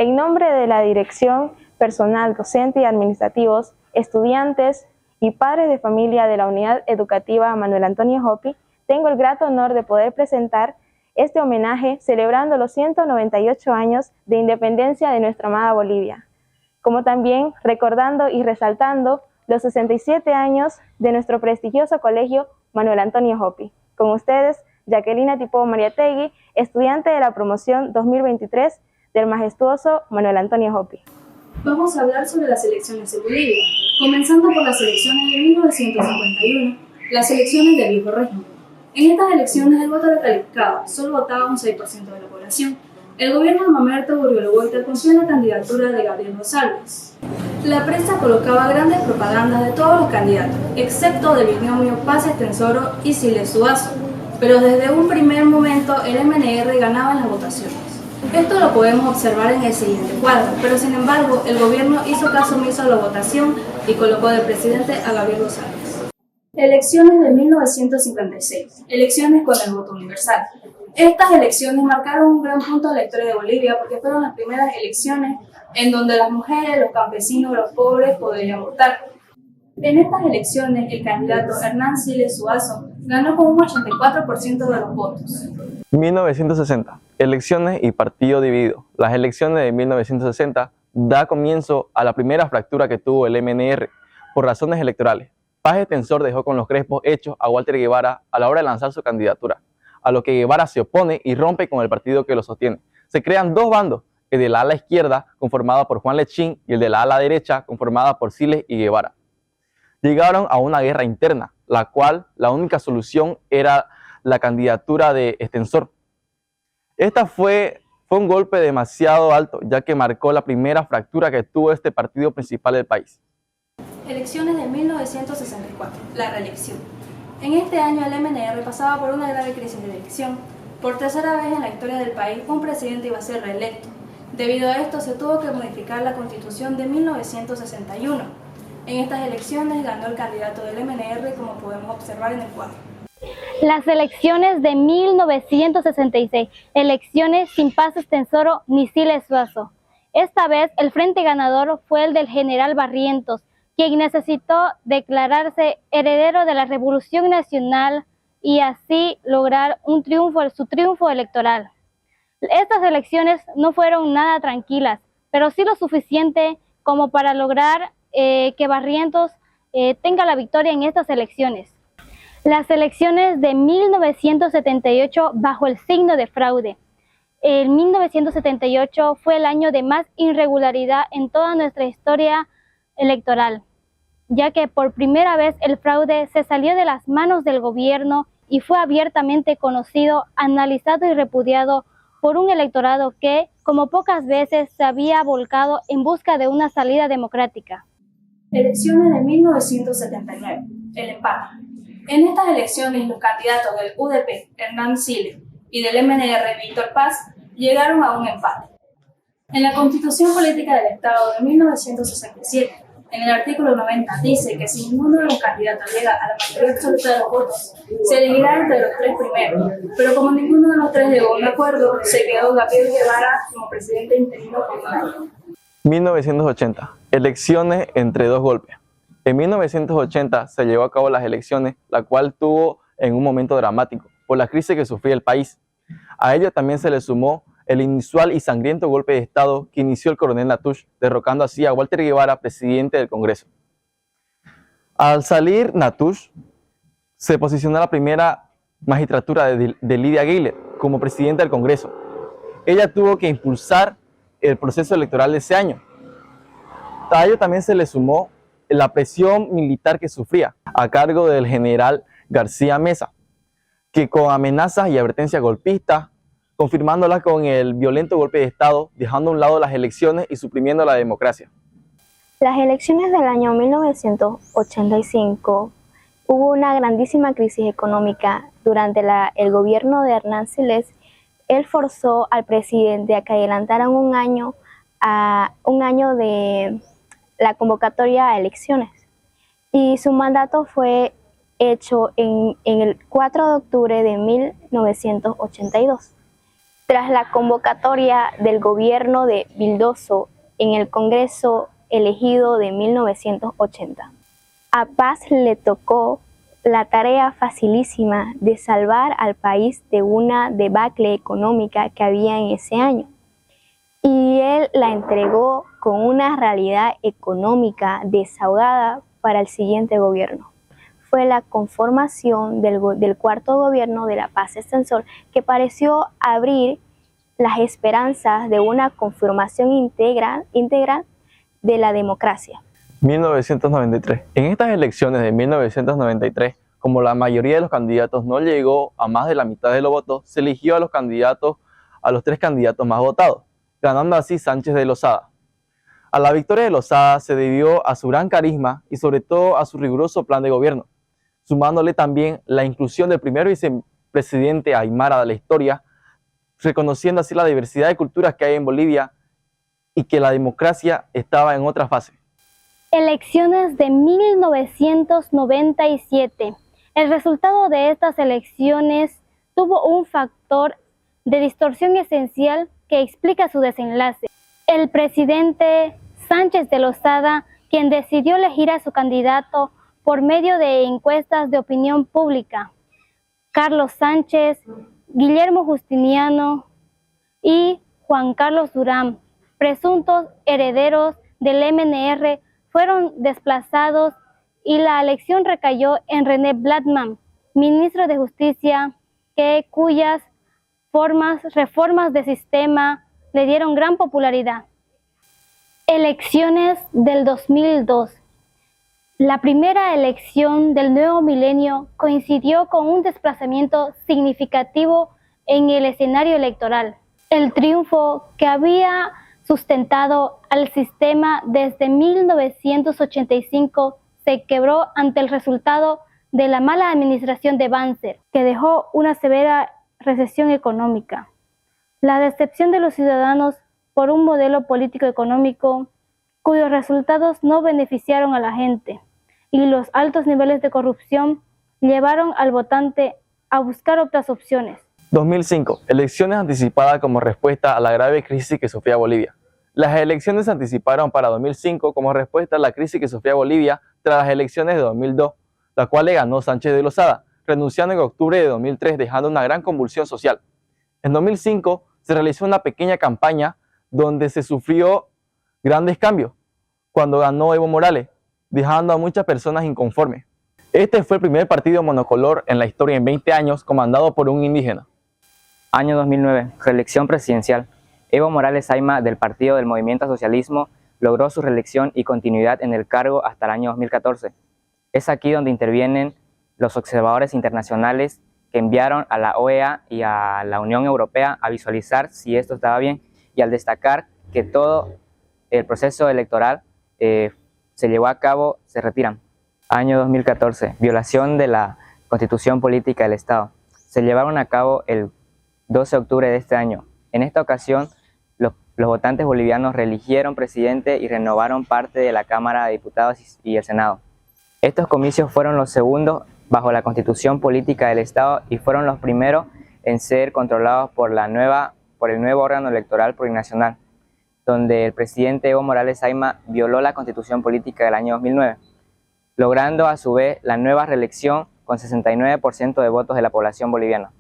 En nombre de la dirección, personal, docente y administrativos, estudiantes y padres de familia de la Unidad Educativa Manuel Antonio Hopi, tengo el grato honor de poder presentar este homenaje celebrando los 198 años de independencia de nuestra amada Bolivia, como también recordando y resaltando los 67 años de nuestro prestigioso colegio Manuel Antonio Hopi. Con ustedes, Jacquelina Tipo Mariategui, estudiante de la promoción 2023 del majestuoso Manuel Antonio Hopi. Vamos a hablar sobre las elecciones en Bolivia, comenzando por las elecciones de 1951, las elecciones del viejo régimen. En estas elecciones el voto era calificado, solo votaba un 6% de la población. El gobierno de Mamerto Burriolo-Goita confió en la candidatura de Gabriel Rosales. La prensa colocaba grandes propagandas de todos los candidatos, excepto del binomio Paz Estenssoro y Siles Zuazo, pero desde un primer momento el MNR ganaba en las votaciones. Esto lo podemos observar en el siguiente cuadro, pero sin embargo el gobierno hizo caso omiso a la votación y colocó de presidente a Gabriel Rosales. Elecciones de 1956, elecciones con el voto universal. Estas elecciones marcaron un gran punto en la historia de Bolivia porque fueron las primeras elecciones en donde las mujeres, los campesinos, los pobres podrían votar. En estas elecciones el candidato Hernán Siles Zuazo ganó con un 84% de los votos. 1960. Elecciones y partido dividido. Las elecciones de 1960 da comienzo a la primera fractura que tuvo el MNR por razones electorales. Paz Estenssoro dejó con los crespos hechos a Walter Guevara a la hora de lanzar su candidatura, a lo que Guevara se opone y rompe con el partido que lo sostiene. Se crean dos bandos, el de la ala izquierda, conformada por Juan Lechín, y el de la ala derecha, conformada por Siles y Guevara. Llegaron a una guerra interna, la cual la única solución era la candidatura de Estenssoro. Esta fue un golpe demasiado alto, ya que marcó la primera fractura que tuvo este partido principal del país. Elecciones de 1964, la reelección. En este año el MNR pasaba por una grave crisis de elección. Por tercera vez en la historia del país, un presidente iba a ser reelecto. Debido a esto, se tuvo que modificar la Constitución de 1961. En estas elecciones ganó el candidato del MNR, como podemos observar en el cuadro. Las elecciones de 1966, elecciones sin Paz Estenssoro ni Siles Zuazo. Esta vez el frente ganador fue el del general Barrientos, quien necesitó declararse heredero de la Revolución Nacional y así lograr su triunfo electoral. Estas elecciones no fueron nada tranquilas, pero sí lo suficiente como para lograr que Barrientos tenga la victoria en estas elecciones. Las elecciones de 1978 bajo el signo de fraude. El 1978 fue el año de más irregularidad en toda nuestra historia electoral, ya que por primera vez el fraude se salió de las manos del gobierno y fue abiertamente conocido, analizado y repudiado por un electorado que, como pocas veces, se había volcado en busca de una salida democrática. Elecciones de 1979, el empate. En estas elecciones los candidatos del UDP, Hernán Siles, y del MNR, Víctor Paz, llegaron a un empate. En la Constitución Política del Estado de 1967, en el artículo 90 dice que si ninguno de los candidatos llega a la mayoría absoluta de los votos, se elegirá entre los tres primeros, pero como ninguno de los tres llegó a un acuerdo, se quedó Gabriel Guevara como presidente interino por un año. 1980. Elecciones entre dos golpes. En 1980 se llevó a cabo las elecciones, la cual tuvo en un momento dramático por la crisis que sufría el país. A ello también se le sumó el inusual y sangriento golpe de Estado que inició el coronel Natusch, derrocando así a Walter Guevara, presidente del Congreso. Al salir Natusch, se posicionó la primera magistratura de Lidia Gayler como presidenta del Congreso. Ella tuvo que impulsar el proceso electoral de ese año. A ello también se le sumó la presión militar que sufría a cargo del general García Meza, que con amenazas y advertencias golpistas, confirmándolas con el violento golpe de Estado, dejando a un lado las elecciones y suprimiendo la democracia. Las elecciones del año 1985 hubo una grandísima crisis económica durante el gobierno de Hernán Siles. Él forzó al presidente a que adelantaran un año de la convocatoria a elecciones y su mandato fue hecho en el 4 de octubre de 1982. Tras la convocatoria del gobierno de Vildoso en el Congreso elegido de 1980, a Paz le tocó la tarea facilísima de salvar al país de una debacle económica que había en ese año. Y él la entregó con una realidad económica desahogada para el siguiente gobierno. Fue la conformación del cuarto gobierno de la Paz Extensor que pareció abrir las esperanzas de una conformación integral de la democracia. 1993. En estas elecciones de 1993, como la mayoría de los candidatos no llegó a más de la mitad de los votos, se eligió a los tres candidatos más votados, ganando así Sánchez de Lozada. A la victoria de Lozada se debió a su gran carisma y sobre todo a su riguroso plan de gobierno, sumándole también la inclusión del primer vicepresidente aymara de la historia, reconociendo así la diversidad de culturas que hay en Bolivia y que la democracia estaba en otra fase. Elecciones de 1997. El resultado de estas elecciones tuvo un factor de distorsión esencial que explica su desenlace. El presidente Sánchez de Lozada, quien decidió elegir a su candidato por medio de encuestas de opinión pública, Carlos Sánchez, Guillermo Justiniano y Juan Carlos Durán, presuntos herederos del MNR, fueron desplazados y la elección recayó en René Bladman, ministro de Justicia, cuyas reformas de sistema le dieron gran popularidad. Elecciones del 2002. La primera elección del nuevo milenio coincidió con un desplazamiento significativo en el escenario electoral. El triunfo que había sustentado al sistema desde 1985 se quebró ante el resultado de la mala administración de Banzer, que dejó una severa recesión económica. La decepción de los ciudadanos por un modelo político-económico cuyos resultados no beneficiaron a la gente, y los altos niveles de corrupción llevaron al votante a buscar otras opciones. 2005. Elecciones anticipadas como respuesta a la grave crisis que sufría Bolivia. Las elecciones se anticiparon para 2005 como respuesta a la crisis que sufría Bolivia tras las elecciones de 2002, la cual le ganó Sánchez de Lozada, renunciando en octubre de 2003, dejando una gran convulsión social. En 2005 se realizó una pequeña campaña donde se sufrió grandes cambios, cuando ganó Evo Morales, dejando a muchas personas inconformes. Este fue el primer partido monocolor en la historia en 20 años comandado por un indígena. Año 2009, reelección presidencial. Evo Morales Ayma, del Partido del Movimiento Socialismo, logró su reelección y continuidad en el cargo hasta el año 2014. Es aquí donde intervienen los observadores internacionales que enviaron a la OEA y a la Unión Europea a visualizar si esto estaba bien, y al destacar que todo el proceso electoral se llevó a cabo, se retiran. Año 2014, violación de la Constitución Política del Estado. Se llevaron a cabo el 12 de octubre de este año. En esta ocasión, los votantes bolivianos reeligieron presidente y renovaron parte de la Cámara de Diputados y el Senado. Estos comicios fueron los segundos bajo la Constitución Política del Estado y fueron los primeros en ser controlados por el nuevo órgano electoral plurinacional, donde el presidente Evo Morales Ayma violó la Constitución Política del año 2009, logrando a su vez la nueva reelección con 69% de votos de la población boliviana.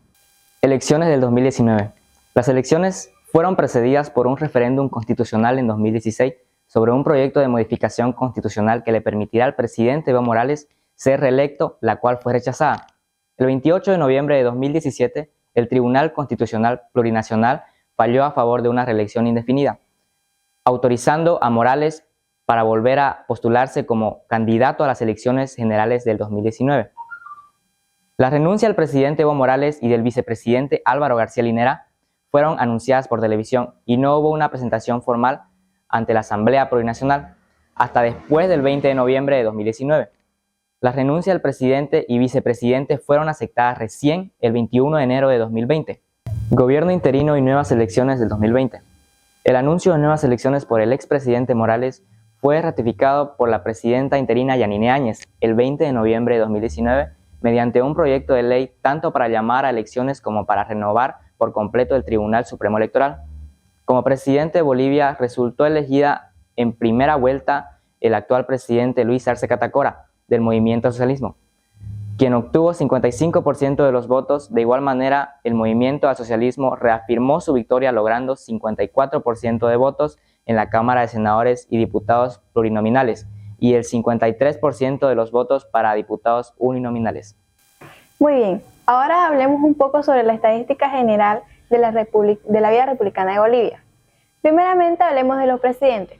Elecciones del 2019. Las elecciones fueron precedidas por un referéndum constitucional en 2016 sobre un proyecto de modificación constitucional que le permitirá al presidente Evo Morales ser reelecto, la cual fue rechazada. El 28 de noviembre de 2017, el Tribunal Constitucional Plurinacional falló a favor de una reelección indefinida, autorizando a Morales para volver a postularse como candidato a las elecciones generales del 2019. La renuncia del presidente Evo Morales y del vicepresidente Álvaro García Linera fueron anunciadas por televisión y no hubo una presentación formal ante la Asamblea Plurinacional hasta después del 20 de noviembre de 2019. Las renuncias del presidente y vicepresidente fueron aceptadas recién el 21 de enero de 2020. Gobierno interino y nuevas elecciones del 2020. El anuncio de nuevas elecciones por el expresidente Morales fue ratificado por la presidenta interina Yanine Áñez el 20 de noviembre de 2019 mediante un proyecto de ley tanto para llamar a elecciones como para renovar por completo del Tribunal Supremo Electoral. Como presidente de Bolivia resultó elegida en primera vuelta el actual presidente Luis Arce Catacora, del Movimiento al Socialismo, quien obtuvo 55% de los votos. De igual manera, el Movimiento al Socialismo reafirmó su victoria logrando 54% de votos en la Cámara de Senadores y Diputados plurinominales y el 53% de los votos para diputados uninominales. Muy bien, ahora hablemos un poco sobre la estadística general de la vida republicana de Bolivia. Primeramente hablemos de los presidentes.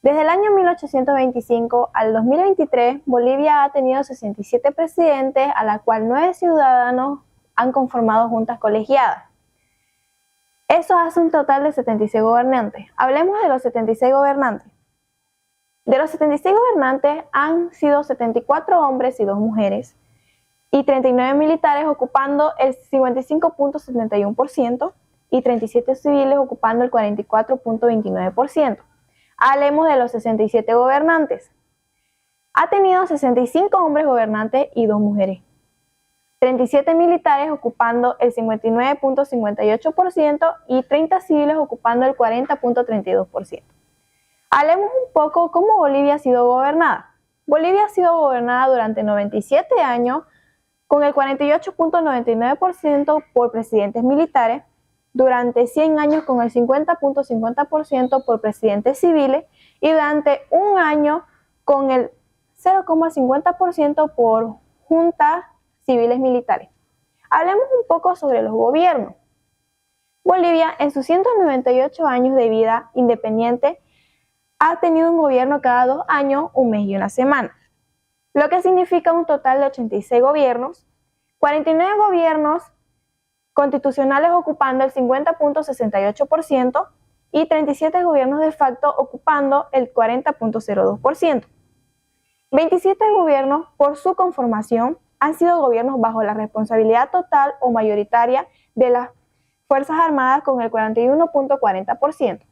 Desde el año 1825 al 2023, Bolivia ha tenido 67 presidentes, a la cual 9 ciudadanos han conformado juntas colegiadas. Eso hace un total de 76 gobernantes. Hablemos de los 76 gobernantes. De los 76 gobernantes han sido 74 hombres y 2 mujeres y 39 militares ocupando el 55.71% y 37 civiles ocupando el 44.29%. Hablemos de los 67 gobernantes. Ha tenido 65 hombres gobernantes y 2 mujeres. 37 militares ocupando el 59.58% y 30 civiles ocupando el 40.32%. Hablemos un poco cómo Bolivia ha sido gobernada. Bolivia ha sido gobernada durante 97 años con el 48.99% por presidentes militares, durante 100 años con el 50.50% por presidentes civiles y durante un año con el 0.50% por juntas civiles militares. Hablemos un poco sobre los gobiernos. Bolivia, en sus 198 años de vida independiente, ha tenido un gobierno cada 2 años, un mes y una semana, lo que significa un total de 86 gobiernos, 49 gobiernos constitucionales ocupando el 50.68% y 37 gobiernos de facto ocupando el 40.02%. 27 gobiernos, por su conformación, han sido gobiernos bajo la responsabilidad total o mayoritaria de las Fuerzas Armadas con el 41.40%.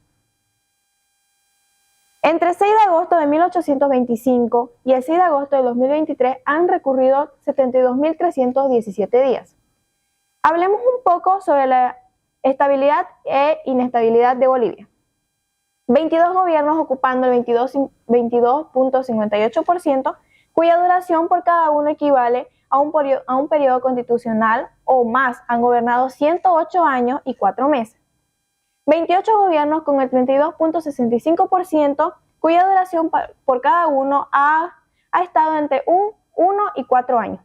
Entre el 6 de agosto de 1825 y el 6 de agosto de 2023 han recurrido 72.317 días. Hablemos un poco sobre la estabilidad e inestabilidad de Bolivia. 22 gobiernos ocupando el 22.58%, cuya duración por cada uno equivale a un periodo constitucional o más, han gobernado 108 años y 4 meses. 28 gobiernos con el 32.65%, cuya duración por cada uno ha estado entre 1 y 4 años.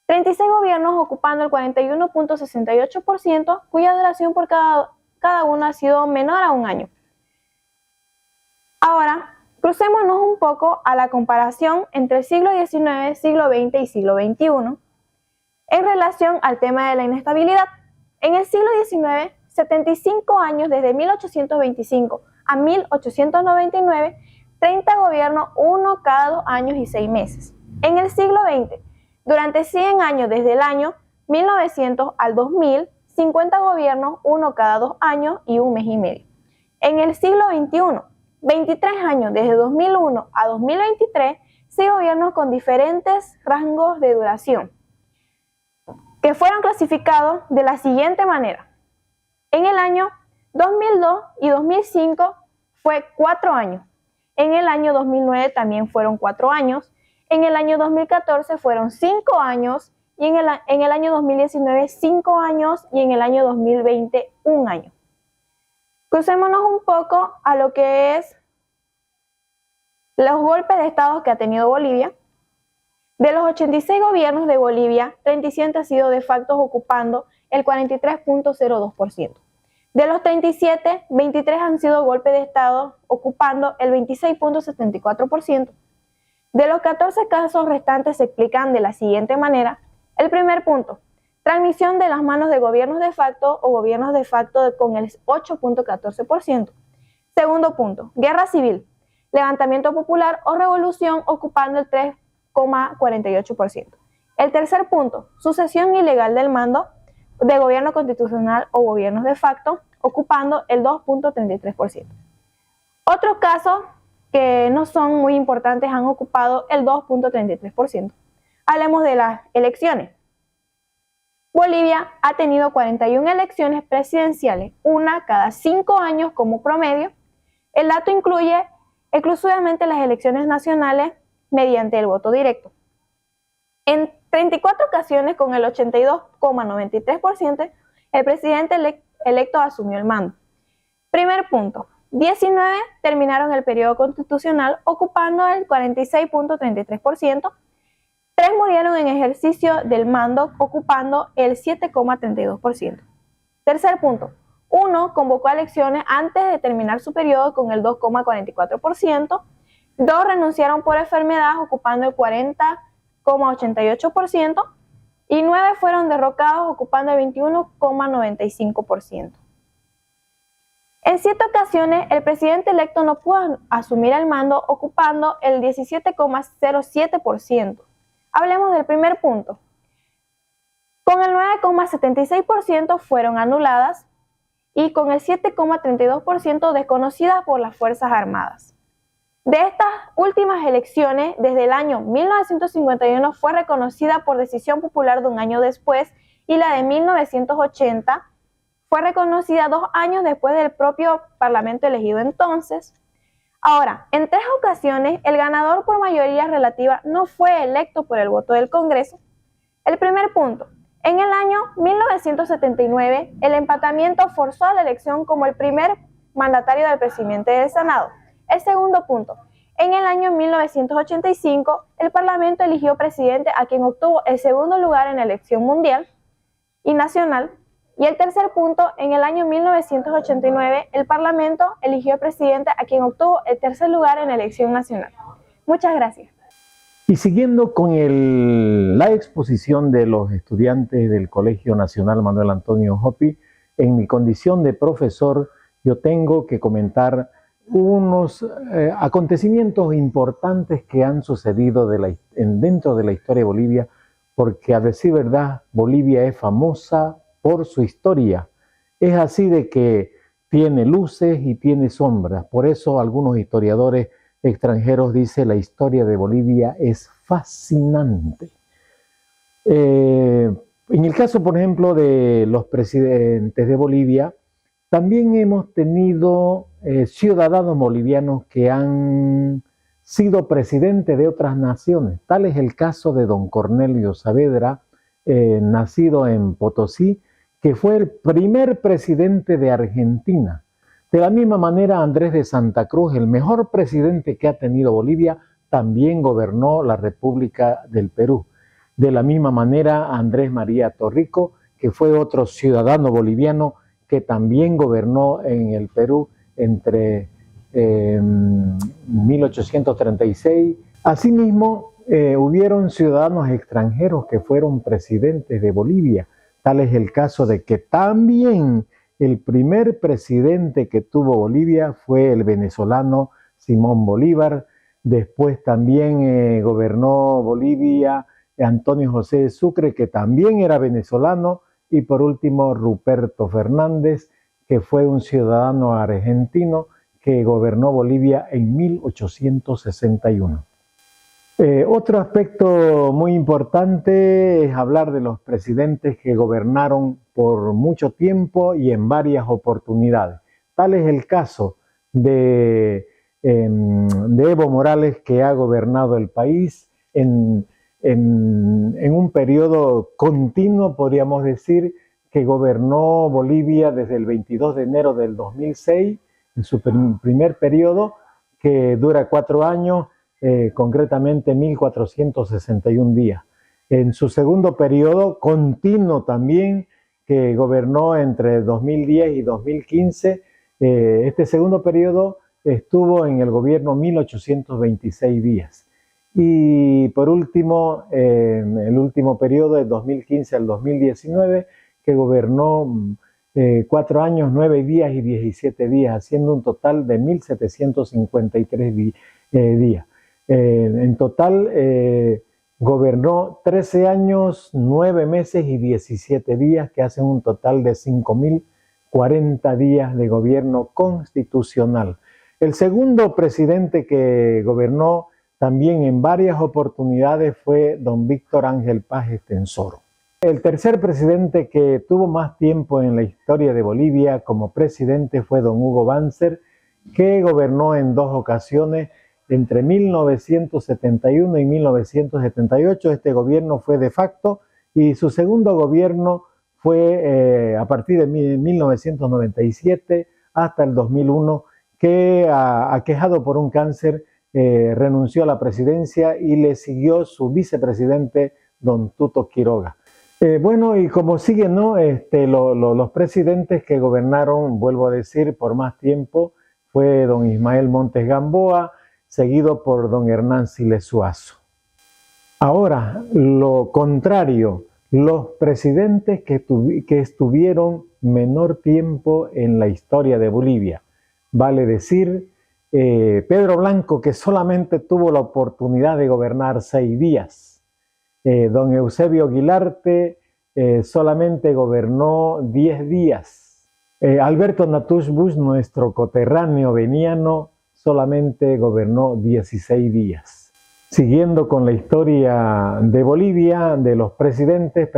36 gobiernos ocupando el 41.68%, cuya duración por cada uno ha sido menor a 1 año. Ahora, crucémonos un poco a la comparación entre el siglo XIX, siglo XX y siglo XXI en relación al tema de la inestabilidad. En el siglo XIX, 75 años desde 1825 a 1899, 30 gobiernos, uno cada 2 años y 6 meses. En el siglo XX, durante 100 años desde el año 1900 al 2000, 50 gobiernos, uno cada 2 años y 1 mes y medio. En el siglo XXI, 23 años desde 2001 a 2023, 6 gobiernos con diferentes rangos de duración, que fueron clasificados de la siguiente manera. En el año 2002 y 2005 fue 4 años. En el año 2009 también fueron 4 años. En el año 2014 fueron 5 años. Y en el año 2019 5 años. Y en el año 2020 1 año. Crucémonos un poco a lo que es los golpes de estado que ha tenido Bolivia. De los 86 gobiernos de Bolivia, 37 han sido de facto ocupando el 43.02%. De los 37, 23 han sido golpes de estado ocupando el 26.74%. De los 14 casos restantes se explican de la siguiente manera. El primer punto, transmisión de las manos de gobiernos de facto o gobiernos de facto con el 8.14%. Segundo punto, guerra civil, levantamiento popular o revolución ocupando el 3.48%. El tercer punto, sucesión ilegal del mando de gobierno constitucional o gobiernos de facto, ocupando el 2.33%. Otros casos que no son muy importantes han ocupado el 2.33%. Hablemos de las elecciones. Bolivia ha tenido 41 elecciones presidenciales, una cada 5 años como promedio. El dato incluye exclusivamente las elecciones nacionales mediante el voto directo. En 34 ocasiones, con el 82,93%, el presidente electo asumió el mando. Primer punto, 19 terminaron el periodo constitucional ocupando el 46,33%, 3 murieron en ejercicio del mando ocupando el 7,32%. Tercer punto, 1 convocó a elecciones antes de terminar su periodo con el 2,44%, 2 renunciaron por enfermedad ocupando el 40,88% y 9 fueron derrocados ocupando el 21,95%. En 7 ocasiones, el presidente electo no pudo asumir el mando ocupando el 17,07%. Hablemos del primer punto. Con el 9,76% fueron anuladas y con el 7,32% desconocidas por las Fuerzas Armadas. De estas últimas elecciones, desde el año 1951 fue reconocida por decisión popular de un año después y la de 1980 fue reconocida 2 años después del propio Parlamento elegido entonces. Ahora, en 3 ocasiones, el ganador por mayoría relativa no fue electo por el voto del Congreso. El primer punto, en el año 1979, el empatamiento forzó a la elección como el primer mandatario del presidente del Senado. El segundo punto, en el año 1985, el Parlamento eligió presidente a quien obtuvo el segundo lugar en la elección mundial y nacional. Y el tercer punto, en el año 1989, el Parlamento eligió presidente a quien obtuvo el tercer lugar en la elección nacional. Muchas gracias. Y siguiendo con la exposición de los estudiantes del Colegio Nacional Manuel Antonio Hopi, en mi condición de profesor, yo tengo que comentar unos acontecimientos importantes que han sucedido dentro de la historia de Bolivia, porque a decir verdad, Bolivia es famosa por su historia. Es así de que tiene luces y tiene sombras. Por eso algunos historiadores extranjeros dicen la historia de Bolivia es fascinante. En el caso, por ejemplo, de los presidentes de Bolivia, también hemos tenido ciudadanos bolivianos que han sido presidentes de otras naciones. Tal es el caso de don Cornelio Saavedra, nacido en Potosí, que fue el primer presidente de Argentina. De la misma manera, Andrés de Santa Cruz, el mejor presidente que ha tenido Bolivia, también gobernó la República del Perú. De la misma manera, Andrés María Torrico, que fue otro ciudadano boliviano que también gobernó en el Perú entre 1836. Asimismo, hubieron ciudadanos extranjeros que fueron presidentes de Bolivia. Tal es el caso de que también el primer presidente que tuvo Bolivia fue el venezolano Simón Bolívar. Después también gobernó Bolivia Antonio José de Sucre, que también era venezolano. Y por último, Ruperto Fernández, que fue un ciudadano argentino que gobernó Bolivia en 1861. Otro aspecto muy importante es hablar de los presidentes que gobernaron por mucho tiempo y en varias oportunidades. Tal es el caso de Evo Morales, que ha gobernado el país en un periodo continuo, podríamos decir, que gobernó Bolivia desde el 22 de enero del 2006, en su primer periodo, que dura 4 años, concretamente 1461 días. En su segundo periodo, continuo también, que gobernó entre 2010 y 2015, este segundo periodo estuvo en el gobierno 1826 días. Y por último, el último periodo de 2015 al 2019, que gobernó 4 años, 9 días y 17 días, haciendo un total de 1753 días. En total gobernó 13 años, 9 meses y 17 días, que hacen un total de 5.040 días de gobierno constitucional. El segundo presidente que gobernó también en varias oportunidades fue don Víctor Ángel Paz Estenssoro. El tercer presidente que tuvo más tiempo en la historia de Bolivia como presidente fue don Hugo Banzer, que gobernó en dos ocasiones entre 1971 y 1978. Este gobierno fue de facto y su segundo gobierno fue a partir de 1997 hasta el 2001, que aquejado por un cáncer renunció a la presidencia y le siguió su vicepresidente don Tuto Quiroga. Bueno, y como siguen, ¿no? Los presidentes que gobernaron, vuelvo a decir, por más tiempo, fue don Ismael Montes Gamboa, seguido por don Hernán Siles Zuazo. Ahora, lo contrario, los presidentes que estuvieron menor tiempo en la historia de Bolivia, vale decir, Pedro Blanco, que solamente tuvo la oportunidad de gobernar 6 días, don Eusebio Aguilarte solamente gobernó 10 días. Alberto Natush Bush, nuestro coterráneo veniano, solamente gobernó 16 días. Siguiendo con la historia de Bolivia, de los presidentes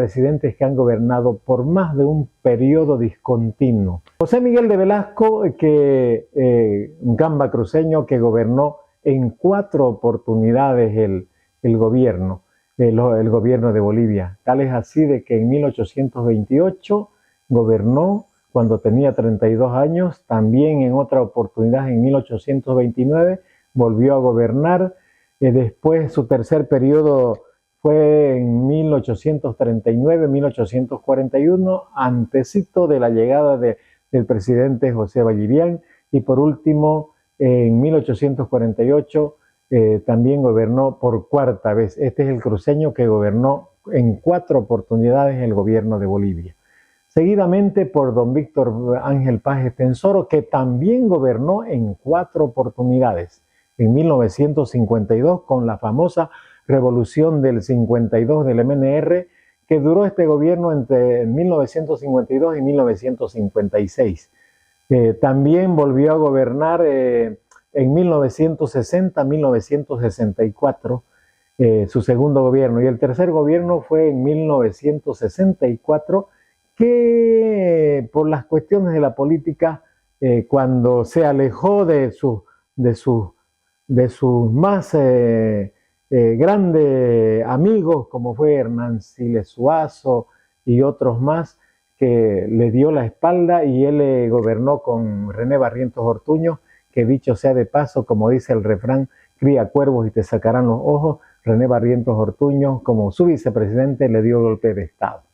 que han gobernado por más de un periodo discontinuo. José Miguel de Velasco, un gamba cruceño que gobernó en 4 oportunidades el gobierno de Bolivia. Tal es así de que en 1828 gobernó cuando tenía 32 años, también en otra oportunidad en 1829 volvió a gobernar. Después su tercer periodo fue en 1839-1841, antecito de la llegada del presidente José Vallivian, y por último en 1848 también gobernó por 4ª vez. Este es el cruceño que gobernó en 4 oportunidades el gobierno de Bolivia. Seguidamente por don Víctor Ángel Paz Estensoro, que también gobernó en 4 oportunidades. En 1952, con la famosa revolución del 52 del MNR, que duró este gobierno entre 1952 y 1956. También volvió a gobernar en 1960-1964, su segundo gobierno. Y el tercer gobierno fue en 1964, que por las cuestiones de la política, cuando se alejó de sus más grandes amigos, como fue Hernán Siles Zuazo y otros más, que le dio la espalda, y él gobernó con René Barrientos Ortuño, que dicho sea de paso, como dice el refrán, cría cuervos y te sacarán los ojos. René Barrientos Ortuño, como su vicepresidente, le dio golpe de Estado.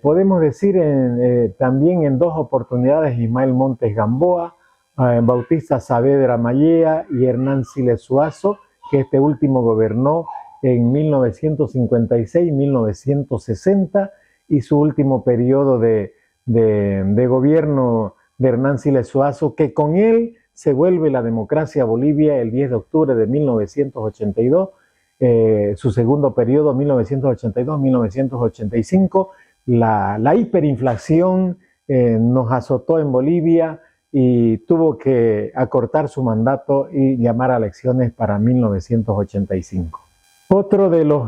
Podemos decir también en 2 oportunidades Ismael Montes Gamboa, Bautista Saavedra Mallea y Hernán Siles Zuazo, que este último gobernó en 1956 y 1960, y su último periodo de gobierno de Hernán Siles Zuazo, que con él se vuelve la democracia a Bolivia el 10 de octubre de 1982, su segundo periodo 1982-1985, la hiperinflación nos azotó en Bolivia y tuvo que acortar su mandato y llamar a elecciones para 1985. Otro de los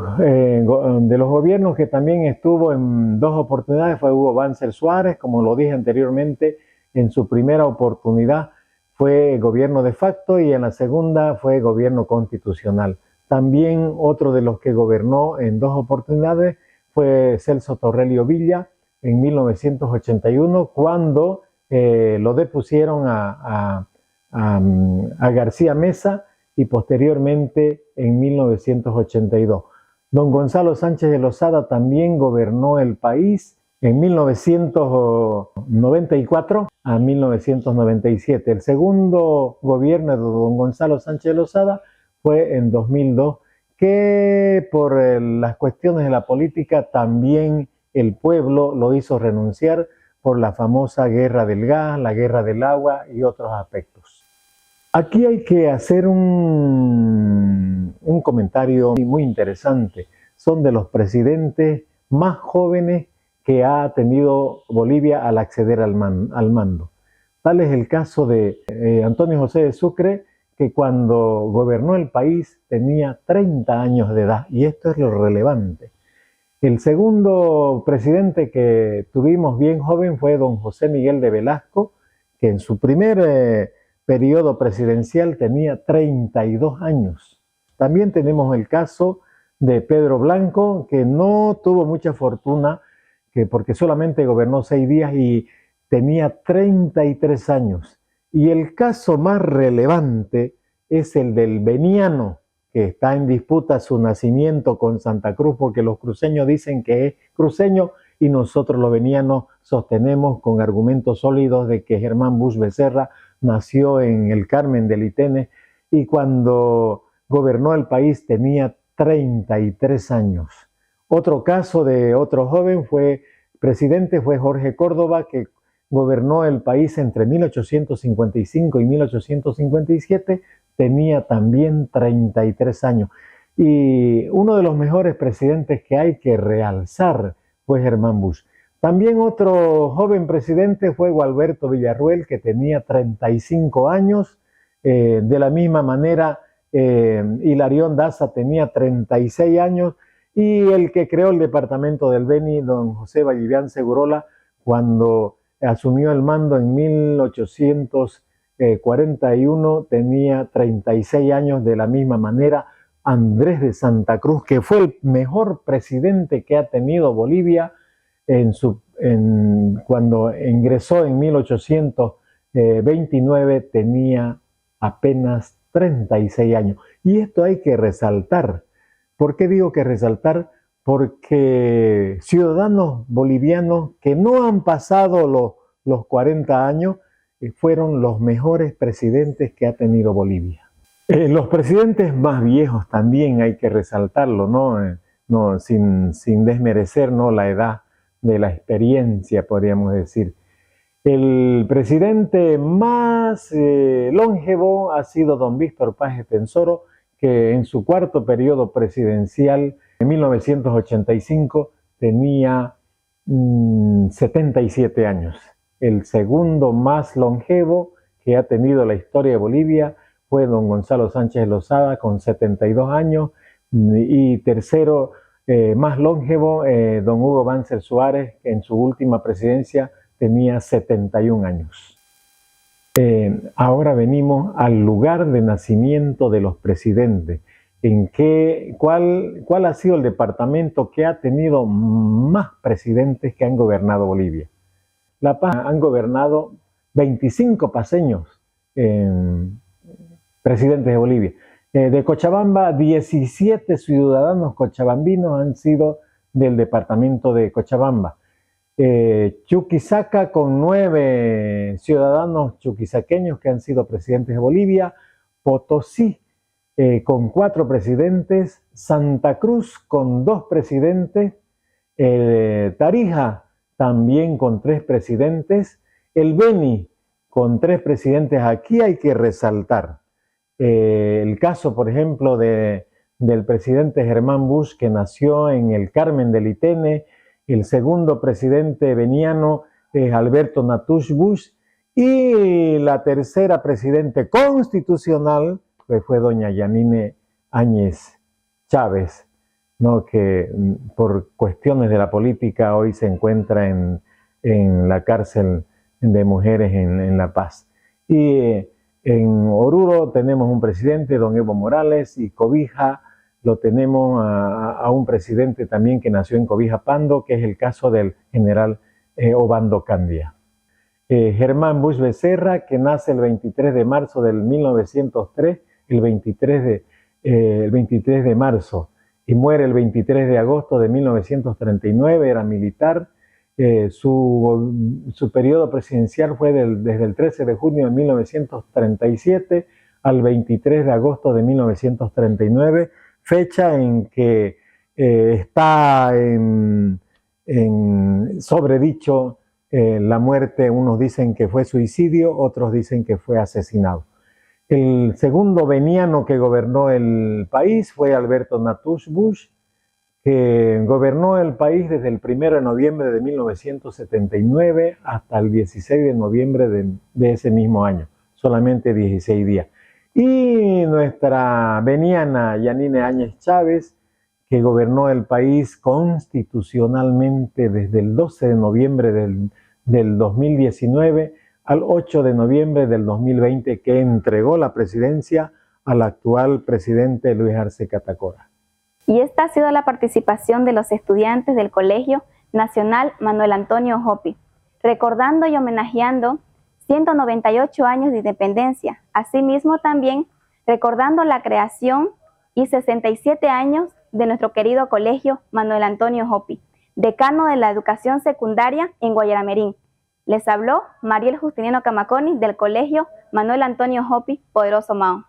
gobiernos que también estuvo en 2 oportunidades fue Hugo Banzer Suárez. Como lo dije anteriormente, en su primera oportunidad fue gobierno de facto y en la segunda fue gobierno constitucional. También otro de los que gobernó en 2 oportunidades fue Celso Torrelio Villa en 1981, cuando lo depusieron a García Meza, y posteriormente en 1982. Don Gonzalo Sánchez de Lozada también gobernó el país en 1994 a 1997. El segundo gobierno de don Gonzalo Sánchez de Lozada fue en 2002, que por las cuestiones de la política también el pueblo lo hizo renunciar por la famosa guerra del gas, la guerra del agua y otros aspectos. Aquí hay que hacer un comentario muy interesante. Son de los presidentes más jóvenes que ha tenido Bolivia al acceder al mando. Tal es el caso de Antonio José de Sucre, que cuando gobernó el país tenía 30 años de edad, y esto es lo relevante. El segundo presidente que tuvimos bien joven fue don José Miguel de Velasco, que en su primer periodo presidencial tenía 32 años. También tenemos el caso de Pedro Blanco, que no tuvo mucha fortuna, porque solamente gobernó 6 días y tenía 33 años. Y el caso más relevante es el del Beniano, que está en disputa su nacimiento con Santa Cruz, porque los cruceños dicen que es cruceño y nosotros los benianos sostenemos con argumentos sólidos de que Germán Busch Becerra nació en el Carmen del Itenes y cuando gobernó el país tenía 33 años. Otro caso de otro joven presidente fue Jorge Córdoba, que gobernó el país entre 1855 y 1857, tenía también 33 años. Y uno de los mejores presidentes que hay que realzar fue Germán Busch. También otro joven presidente fue Gualberto Villarroel, que tenía 35 años. De la misma manera, Hilarión Daza tenía 36 años. Y el que creó el departamento del Beni, don José Vallivian Segurola, cuando asumió el mando en 1841, tenía 36 años. De la misma manera, Andrés de Santa Cruz, que fue el mejor presidente que ha tenido Bolivia cuando ingresó en 1829, tenía apenas 36 años. Y esto hay que resaltar. ¿Por qué digo que resaltar? Porque ciudadanos bolivianos que no han pasado los 40 años fueron los mejores presidentes que ha tenido Bolivia. Los presidentes más viejos también hay que resaltarlo, ¿no? Sin desmerecer, ¿no?, la edad de la experiencia, podríamos decir. El presidente más longevo ha sido don Víctor Paz Estenssoro, que en su cuarto periodo presidencial, en 1985, tenía 77 años. El segundo más longevo que ha tenido la historia de Bolivia fue don Gonzalo Sánchez Lozada, con 72 años, y tercero más longevo, don Hugo Banzer Suárez, que en su última presidencia tenía 71 años. Ahora venimos al lugar de nacimiento de los presidentes. ¿Cuál ha sido el departamento que ha tenido más presidentes que han gobernado Bolivia? La Paz han gobernado 25 paceños presidentes de Bolivia. De Cochabamba, 17 ciudadanos cochabambinos han sido del departamento de Cochabamba. Chuquisaca, con 9 ciudadanos chuquisaqueños que han sido presidentes de Bolivia. Potosí, con 4 presidentes. Santa Cruz, con 2 presidentes. Tarija, también con 3 presidentes. El Beni, con 3 presidentes. Aquí hay que resaltar el caso, por ejemplo, del presidente Germán Busch, que nació en el Carmen del Itenes. El segundo presidente beniano es Alberto Natusch Busch, y la tercera presidente constitucional fue doña Yanine Áñez Chávez, ¿no?, que por cuestiones de la política hoy se encuentra en la cárcel de mujeres en La Paz. Y en Oruro tenemos un presidente, don Evo Morales, y Cobija lo tenemos a un presidente también que nació en Cobija Pando, que es el caso del general Obando Candia. Germán Busch Becerra, que nace el 23 de marzo del 1903, el 23 de marzo, y muere el 23 de agosto de 1939, era militar. Su periodo presidencial fue desde el 13 de junio de 1937 al 23 de agosto de 1939, fecha en que está sobredicho la muerte. Unos dicen que fue suicidio, otros dicen que fue asesinado. El segundo beniano que gobernó el país fue Alberto Natusch Busch, que gobernó el país desde el 1 de noviembre de 1979 hasta el 16 de noviembre de ese mismo año, solamente 16 días. Y nuestra beniana Yanine Áñez Chávez, que gobernó el país constitucionalmente desde el 12 de noviembre del 2019 al 8 de noviembre del 2020, que entregó la presidencia al actual presidente Luis Arce Catacora. Y esta ha sido la participación de los estudiantes del Colegio Nacional Manuel Antonio Hopi, recordando y homenajeando 198 años de independencia, asimismo también recordando la creación y 67 años de nuestro querido Colegio Manuel Antonio Hopi, decano de la educación secundaria en Guayaramerín. Les habló Mariel Justiniano Camaconi del Colegio Manuel Antonio Hopi, Poderoso Mao.